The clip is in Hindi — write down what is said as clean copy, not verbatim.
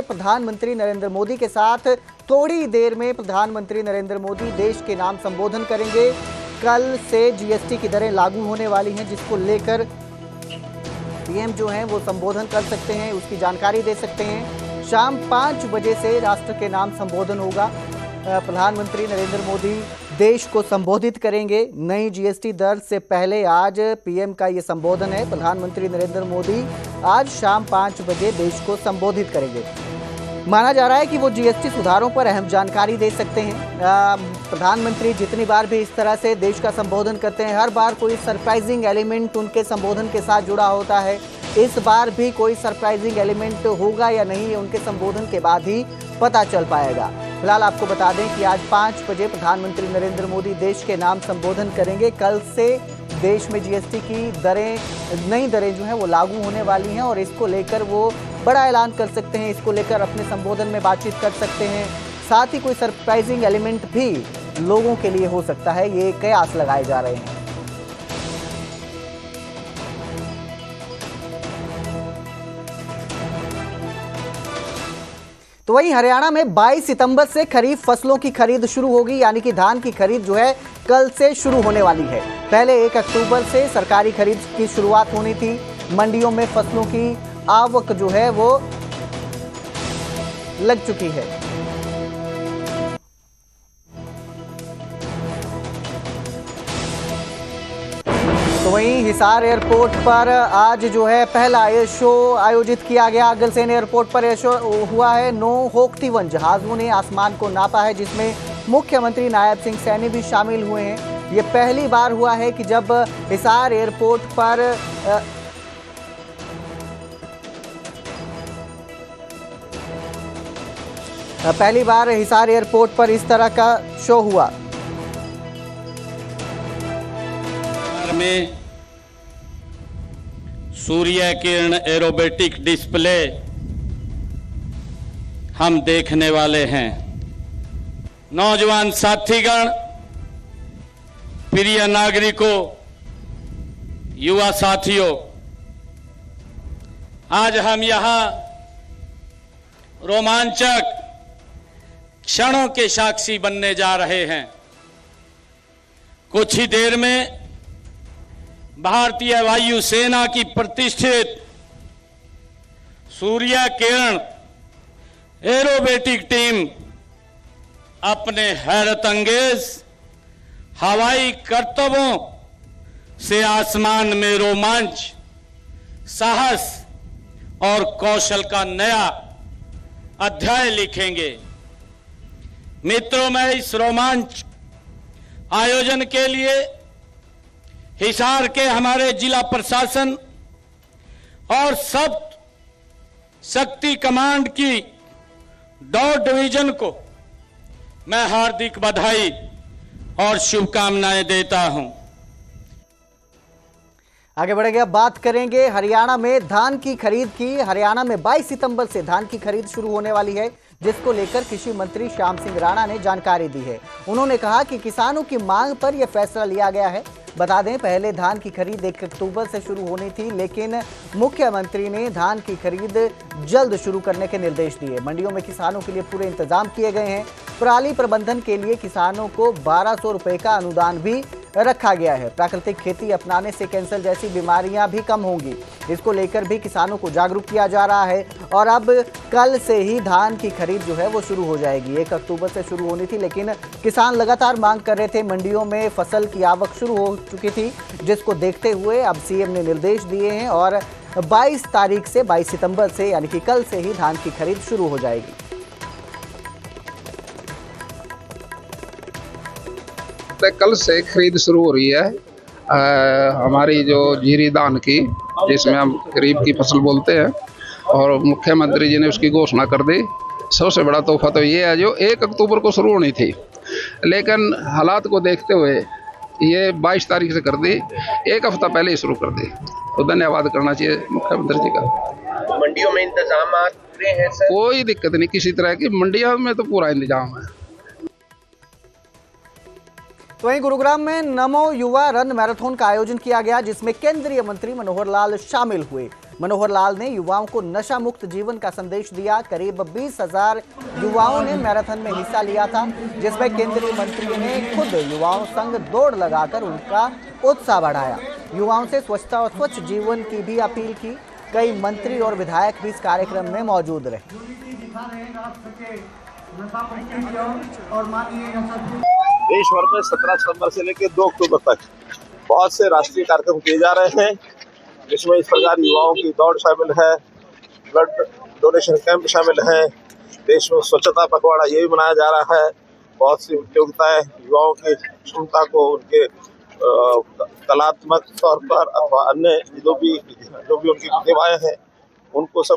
प्रधानमंत्री नरेंद्र मोदी के साथ थोड़ी देर में प्रधानमंत्री नरेंद्र मोदी देश के नाम संबोधन करेंगे। कल से जीएसटी की दरें लागू होने वाली हैं, जिसको लेकर पीएम जो हैं वो संबोधन कर सकते हैं, उसकी जानकारी दे सकते हैं। शाम 5 बजे से राष्ट्र के नाम संबोधन होगा। प्रधानमंत्री नरेंद्र मोदी देश को संबोधित करेंगे। नई जीएसटी दर से पहले आज पीएम का ये संबोधन है। प्रधानमंत्री नरेंद्र मोदी आज शाम 5 बजे देश को संबोधित करेंगे। माना जा रहा है कि वो जीएसटी सुधारों पर अहम जानकारी दे सकते हैं। प्रधानमंत्री जितनी बार भी इस तरह से देश का संबोधन करते हैं, हर बार कोई सरप्राइजिंग एलिमेंट उनके संबोधन के साथ जुड़ा होता है। इस बार भी कोई सरप्राइजिंग एलिमेंट होगा या नहीं, उनके संबोधन के बाद ही पता चल पाएगा। फिलहाल आपको बता दें कि आज 5 बजे प्रधानमंत्री नरेंद्र मोदी देश के नाम संबोधन करेंगे। कल से देश में जीएसटी की नई दरें जो हैं वो लागू होने वाली हैं और इसको लेकर वो बड़ा ऐलान कर सकते हैं। इसको लेकर अपने संबोधन में बातचीत कर सकते हैं। साथ ही कोई सरप्राइजिंग एलिमेंट भी लोगों के लिए हो सकता है, ये कयास लगाए जा रहे हैं। तो वहीं हरियाणा में 22 सितंबर से खरीफ फसलों की खरीद शुरू होगी, यानी कि धान की खरीद जो है कल से शुरू होने वाली है। पहले 1 अक्टूबर से सरकारी खरीद की शुरुआत होनी थी। मंडियों में फसलों की आवक जो है वो लग चुकी है। तो वहीं हिसार एयरपोर्ट पर आज जो है पहला एयर शो आयोजित किया गया। अगलसेन एयरपोर्ट पर एयर शो हुआ है। 9 होक्टी-1 जहाजों ने आसमान को नापा है, जिसमें मुख्यमंत्री नायब सिंह सैनी भी शामिल हुए हैं। ये पहली बार हुआ है कि जब हिसार एयरपोर्ट पर हिसार एयरपोर्ट पर इस तरह का शो हुआ। में सूर्य किरण एरोबेटिक डिस्प्ले हम देखने वाले हैं। नौजवान साथीगण, प्रिय नागरिकों, युवा साथियों, आज हम यहां रोमांचक क्षणों के साक्षी बनने जा रहे हैं। कुछ ही देर में भारतीय वायुसेना की प्रतिष्ठित सूर्य किरण एरोबेटिक टीम अपने हैरत अंगेज हवाई करतबों से आसमान में रोमांच, साहस और कौशल का नया अध्याय लिखेंगे। मित्रों, मैं इस रोमांच आयोजन के लिए हिसार के हमारे जिला प्रशासन और सब शक्ति कमांड की डॉट डिवीजन को मैं हार्दिक बधाई और शुभकामनाएं देता हूं। आगे बढ़ेंगे, अब बात करेंगे हरियाणा में धान की खरीद की। हरियाणा में 22 सितंबर से धान की खरीद शुरू होने वाली है, जिसको लेकर कृषि मंत्री श्याम सिंह राणा ने जानकारी दी है। उन्होंने कहा कि किसानों की मांग पर यह फैसला लिया गया है। बता दें, पहले धान की खरीद 1 अक्टूबर से शुरू होनी थी, लेकिन मुख्यमंत्री ने धान की खरीद जल्द शुरू करने के निर्देश दिए। मंडियों में किसानों के लिए पूरे इंतजाम किए गए हैं। पराली प्रबंधन के लिए किसानों को 1200 रुपए का अनुदान भी रखा गया है। प्राकृतिक खेती अपनाने से कैंसर जैसी बीमारियां भी कम होंगी। इसको लेकर भी किसानों को जागरूक किया जा रहा है और अब कल से ही धान की खरीद जो है वो शुरू हो जाएगी। 1 अक्टूबर से शुरू होनी थी, लेकिन किसान लगातार मांग कर रहे थे। मंडियों में फसल की आवक शुरू हो चुकी थी, जिसको देखते हुए अब सीएम ने निर्देश दिए हैं और 22 तारीख से 22 सितंबर से यानी कि कल से ही धान की खरीद शुरू हो जाएगी। कल से खरीद शुरू हो रही है हमारी जो जीरी धान की, जिसमें हम गरीब की फसल बोलते हैं, और मुख्यमंत्री जी ने उसकी घोषणा कर दी। सबसे बड़ा तोहफा तो ये है जो 1 अक्टूबर को शुरू होनी थी, लेकिन हालात को देखते हुए ये 22 तारीख से कर दी, 1 हफ्ता पहले ही शुरू कर दी। तो धन्यवाद करना चाहिए मुख्यमंत्री जी का। मंडियों में इंतजाम पूरे हैं सर? कोई दिक्कत नहीं किसी तरह की, मंडियों में तो पूरा इंतजाम है। तो वहीं गुरुग्राम में नमो युवा रन मैराथन का आयोजन किया गया, जिसमें केंद्रीय मंत्री मनोहर लाल शामिल हुए। मनोहर लाल ने युवाओं को नशा मुक्त जीवन का संदेश दिया। करीब 20,000 युवाओं ने मैराथन में हिस्सा लिया था, जिसमें केंद्रीय मंत्री ने खुद युवाओं संग दौड़ लगाकर उनका उत्साह बढ़ाया। युवाओं से स्वच्छता और स्वच्छ जीवन की भी अपील की। कई मंत्री और विधायक भी इस कार्यक्रम में मौजूद रहे। देश भर में 17 सितंबर से लेकर 2 अक्टूबर तक बहुत से राष्ट्रीय कार्यक्रम किए जा रहे हैं, जिसमें इस प्रकार युवाओं की दौड़ शामिल है, ब्लड डोनेशन कैंप शामिल है, देश में स्वच्छता पखवाड़ा ये भी मनाया जा रहा है। बहुत सी प्रतियोगिताएं युवाओं की क्षमता को उनके कलात्मक तौर पर अथवा अन्य जो भी उनकी प्रतिभाएं हैं उनको सब